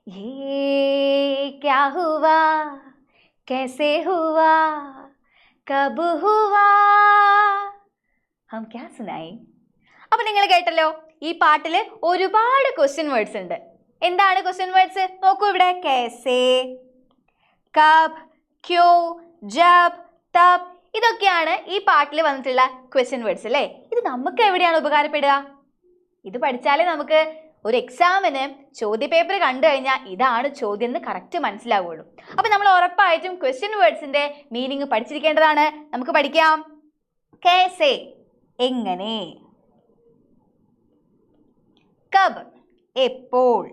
ये क्या हुआ, कैसे हुआ, कब हुआ, हम क्या सुनाई. അപ്പൊ നിങ്ങൾ കേട്ടല്ലോ, ഈ പാട്ടില് ഒരുപാട് ക്വസ്റ്റ്യൻ വേർഡ്സ് ഉണ്ട്. എന്താണ് ക്വസ്റ്റ്യൻ വേർഡ്സ്? നോക്കൂ ഇവിടെ. कैसे, कब, क्यों, जब, तब, ഇതൊക്കെയാണ് ഈ പാട്ടിൽ വന്നിട്ടുള്ള ക്വസ്റ്റ്യൻ വേർഡ്സ് അല്ലേ. ഇത് നമുക്ക് എവിടെയാണ് ഉപകാരപ്പെടുക? ഇത് പഠിച്ചാലേ നമുക്ക് ഒരു എക്സാമിന് ചോദ്യ പേപ്പർ കണ്ടു കഴിഞ്ഞാൽ ഇതാണ് ചോദ്യം എന്ന് കറക്റ്റ് മനസ്സിലാവുള്ളൂ. അപ്പൊ നമ്മൾ ഉറപ്പായിട്ടും ക്വസ്റ്റ്യൻ വേർഡ്സിന്റെ മീനിങ് പഠിച്ചിരിക്കേണ്ടതാണ്. നമുക്ക് പഠിക്കാം. कैसे എങ്ങനെ, कब എപ്പോൾ,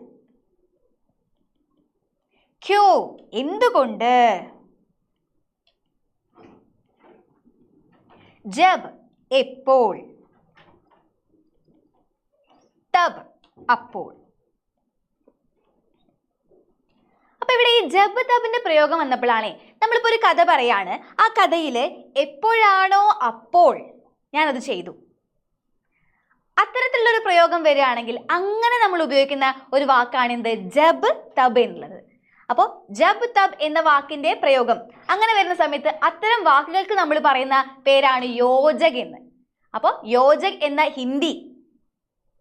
क्यों എന്തുകൊണ്ട്, जब എപ്പോൾ, तब അപ്പോൾ. അപ്പൊ ഇവിടെ ഈ ജബ് തബിന്റെ പ്രയോഗം വന്നപ്പോഴാണേ നമ്മളിപ്പോ ഒരു കഥ പറയാണ്. ആ കഥയില് എപ്പോഴാണോ അപ്പോൾ ഞാനത് ചെയ്തു, അത്തരത്തിലുള്ള ഒരു പ്രയോഗം വരികയാണെങ്കിൽ അങ്ങനെ നമ്മൾ ഉപയോഗിക്കുന്ന ഒരു വാക്കാണ് എന്ത്? ജബ് തബ് എന്നുള്ളത്. അപ്പോൾ ജബ് തബ് എന്ന വാക്കിന്റെ പ്രയോഗം അങ്ങനെ വരുന്ന സമയത്ത് അത്തരം വാക്കുകൾക്ക് നമ്മൾ പറയുന്ന പേരാണ് യോജക് എന്ന്. അപ്പോൾ യോജക് എന്ന ഹിന്ദി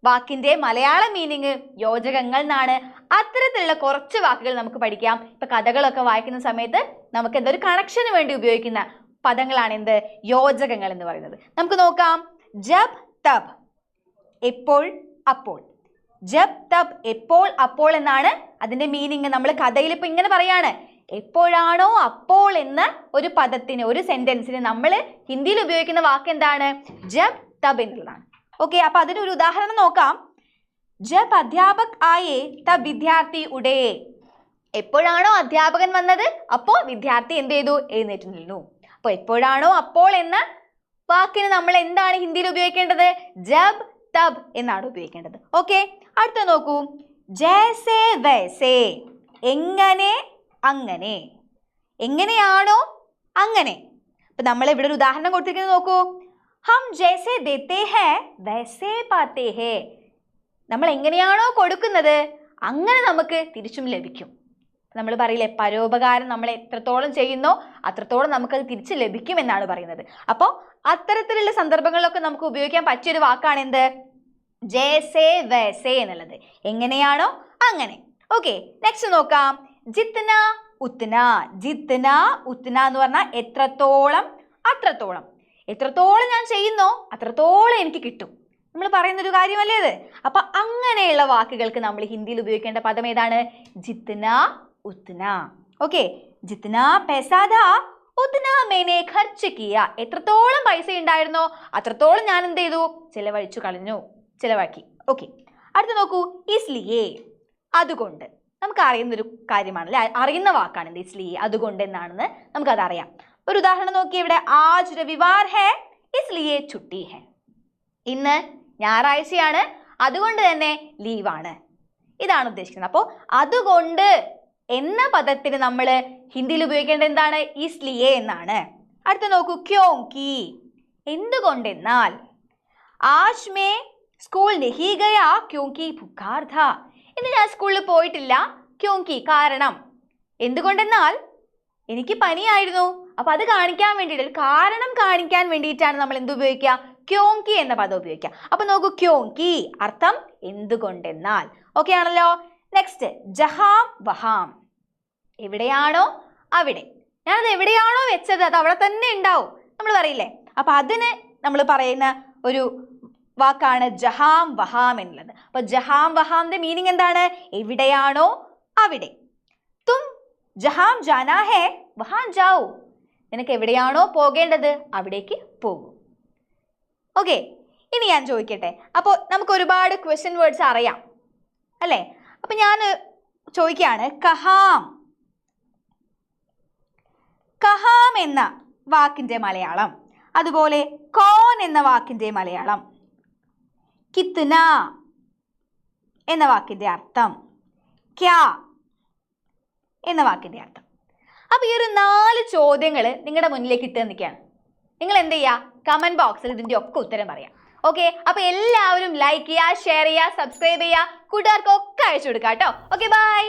വാക്കിന്റെ മലയാള മീനിങ് യോജകങ്ങൾ എന്നാണ്. അത്തരത്തിലുള്ള കുറച്ച് വാക്കുകൾ നമുക്ക് പഠിക്കാം. ഇപ്പൊ കഥകളൊക്കെ വായിക്കുന്ന സമയത്ത് നമുക്ക് എന്തൊരു കണക്ഷന് വേണ്ടി ഉപയോഗിക്കുന്ന പദങ്ങളാണ് എന്ത്? യോജകങ്ങൾ എന്ന് പറയുന്നത്. നമുക്ക് നോക്കാം. ജബ് തബ് എപ്പോൾ അപ്പോൾ. ജബ് തബ് എപ്പോൾ അപ്പോൾ എന്നാണ് അതിന്റെ മീനിങ്. നമ്മൾ കഥയിൽ ഇപ്പൊ ഇങ്ങനെ പറയാണ്, എപ്പോഴാണോ അപ്പോൾ എന്ന ഒരു പദത്തിന്, ഒരു സെന്റൻസിന് നമ്മൾ ഹിന്ദിയിൽ ഉപയോഗിക്കുന്ന വാക്ക് എന്താണ്? ജബ് തബ് എന്നുള്ളതാണ്. ഓക്കെ, അപ്പൊ അതിനൊരു ഉദാഹരണം നോക്കാം. ജബ് അധ്യാപക് ആയേ തബ് വിദ്യാർത്ഥി ഉടേ. എപ്പോഴാണോ അധ്യാപകൻ വന്നത് അപ്പോൾ വിദ്യാർത്ഥി എന്ത് ചെയ്തു? എഴുന്നേറ്റ് നിന്നു. അപ്പൊ എപ്പോഴാണോ അപ്പോൾ എന്ന വാക്കിന് നമ്മൾ എന്താണ് ഹിന്ദിയിൽ ഉപയോഗിക്കേണ്ടത്? ജബ് തബ് എന്നാണ് ഉപയോഗിക്കേണ്ടത്. ഓക്കെ, അടുത്ത നോക്കൂ. ജൈസേ വൈസേ എങ്ങനെ അങ്ങനെ. എങ്ങനെയാണോ അങ്ങനെ. അപ്പൊ നമ്മൾ ഇവിടെ ഒരു ഉദാഹരണം കൊടുത്തിരിക്കുന്നത് നോക്കൂ. ഹം ജൈസേ ദേത്തെ ഹേ വൈസേ പാത്തേ ഹേ. നമ്മൾ എങ്ങനെയാണോ കൊടുക്കുന്നത് അങ്ങനെ നമുക്ക് തിരിച്ചും ലഭിക്കും. നമ്മൾ പറയില്ലേ, പരോപകാരം നമ്മൾ എത്രത്തോളം ചെയ്യുന്നോ അത്രത്തോളം നമുക്കത് തിരിച്ച് ലഭിക്കും എന്നാണ് പറയുന്നത്. അപ്പോൾ അത്തരത്തിലുള്ള സന്ദർഭങ്ങളിലൊക്കെ നമുക്ക് ഉപയോഗിക്കാൻ പറ്റിയൊരു വാക്കാണ് എന്ത്? ജൈസേ വൈസേ എന്നുള്ളത്. എങ്ങനെയാണോ അങ്ങനെ. ഓക്കെ, നെക്സ്റ്റ് നോക്കാം. ജിത്ന ഉത്ന. ജിത്ന ഉത്ന എന്ന് പറഞ്ഞാൽ എത്രത്തോളം അത്രത്തോളം. എത്രത്തോളം ഞാൻ ചെയ്യുന്നോ അത്രത്തോളം എനിക്ക് കിട്ടും. നമ്മൾ പറയുന്നൊരു കാര്യമല്ലേ ഇത്. അപ്പൊ അങ്ങനെയുള്ള വാക്കുകൾക്ക് നമ്മൾ ഹിന്ദിയിൽ ഉപയോഗിക്കേണ്ട പദം ഏതാണ്? ജിത്ന ഉത്ന. ഓക്കെ, ജിത്ന പൈസാ ഥാ ഉത്ന മേനെ ഖർച്ച് കിയ. എത്രത്തോളം പൈസ ഉണ്ടായിരുന്നോ അത്രത്തോളം ഞാൻ എന്ത് ചെയ്തു? ചിലവാക്കി. ഓക്കെ, അടുത്ത നോക്കൂ. ഇസ്ലിയേ അതുകൊണ്ട്. നമുക്ക് അറിയുന്നൊരു കാര്യമാണ് അല്ലെ, അറിയുന്ന വാക്കാണ് എന്ത്? ഇസ്ലിയേ അതുകൊണ്ട് എന്നാണെന്ന് നമുക്കത് അറിയാം. ഒരു ഉദാഹരണം നോക്കി ഇവിടെ. ആജ് രവിവാർ ഹേ ഇസ്ലിയേ ഛുട്ടി ഹേ. ഇന്ന് ഞായറാഴ്ചയാണ് അതുകൊണ്ട് തന്നെ ലീവാണ്. ഇതാണ് ഉദ്ദേശിക്കുന്നത്. അപ്പോൾ അതുകൊണ്ട് എന്ന പദത്തിന് നമ്മൾ ഹിന്ദിയിൽ ഉപയോഗിക്കേണ്ടത് എന്താണ്? ഇസ്ലിയേ എന്നാണ്. അടുത്ത നോക്കൂ. ക്യോങ്കി എന്തുകൊണ്ടെന്നാൽ. ആജ് മേ സ്കൂൾ നഹി ഗയാ ക്യോങ്കി ബുഖാർ ഥാ. ഇന്ന് ഞാൻ സ്കൂളിൽ പോയിട്ടില്ല. ക്യോങ്കി കാരണം. എന്തുകൊണ്ടെന്നാൽ എനിക്ക് പനിയായിരുന്നു. അപ്പൊ അത് കാണിക്കാൻ വേണ്ടിയിട്ട്, ഒരു കാരണം കാണിക്കാൻ വേണ്ടിയിട്ടാണ് നമ്മൾ എന്ത് ഉപയോഗിക്കുക? ക്യോങ്കി എന്ന പദം ഉപയോഗിക്കുക. അപ്പൊ നോക്കൂ. ക്യോങ്കി അർത്ഥം എന്തുകൊണ്ടെന്നാൽ. ഓക്കെ ആണല്ലോ. നെക്സ്റ്റ് ജഹാം വഹാം. എവിടെയാണോ അവിടെ. ഞാനത് എവിടെയാണോ വെച്ചത് അത് അവിടെ തന്നെ ഉണ്ടാവും നമ്മൾ പറയില്ലേ. അപ്പൊ അതിന് നമ്മൾ പറയുന്ന ഒരു വാക്കാണ് ജഹാം വഹാം എന്നുള്ളത്. അപ്പൊ ജഹാം വഹാമിന്റെ മീനിങ് എന്താണ്? എവിടെയാണോ അവിടെ. തും ജഹാം ജാനാ ഹേ വഹാം ജാവോ. നിനക്ക് എവിടെയാണോ പോകേണ്ടത് അവിടേക്ക് പോകൂ. ഓക്കെ, ഇനി ഞാൻ ചോദിക്കട്ടെ. അപ്പോൾ നമുക്ക് ഒരുപാട് ക്വസ്റ്റ്യൻ വേർഡ്സ് അറിയാം അല്ലേ. അപ്പൊ ഞാൻ ചോദിക്കുകയാണ്, കഹാം. കഹാം എന്ന വാക്കിന്റെ മലയാളം, അതുപോലെ കോൻ എന്ന വാക്കിന്റെ മലയാളം, കിത്ന എന്ന വാക്കിന്റെ അർത്ഥം, ക്യാ എന്ന വാക്കിന്റെ അർത്ഥം. അപ്പൊ ഈ ഒരു 4 ചോദ്യങ്ങൾ നിങ്ങളുടെ മുന്നിലേക്ക് ഇട്ട് നിൽക്കുകയാണ്. നിങ്ങൾ എന്ത് ചെയ്യുക? കമന്റ് ബോക്സിൽ ഇതിന്റെ ഒക്കെ ഉത്തരം പറയാം. ഓക്കെ, അപ്പൊ എല്ലാവരും ലൈക്ക് ചെയ്യുക, ഷെയർ ചെയ്യുക, സബ്സ്ക്രൈബ് ചെയ്യുക, കൂട്ടുകാർക്കൊക്കെ അയച്ചു കൊടുക്കുക കേട്ടോ. Okay, by.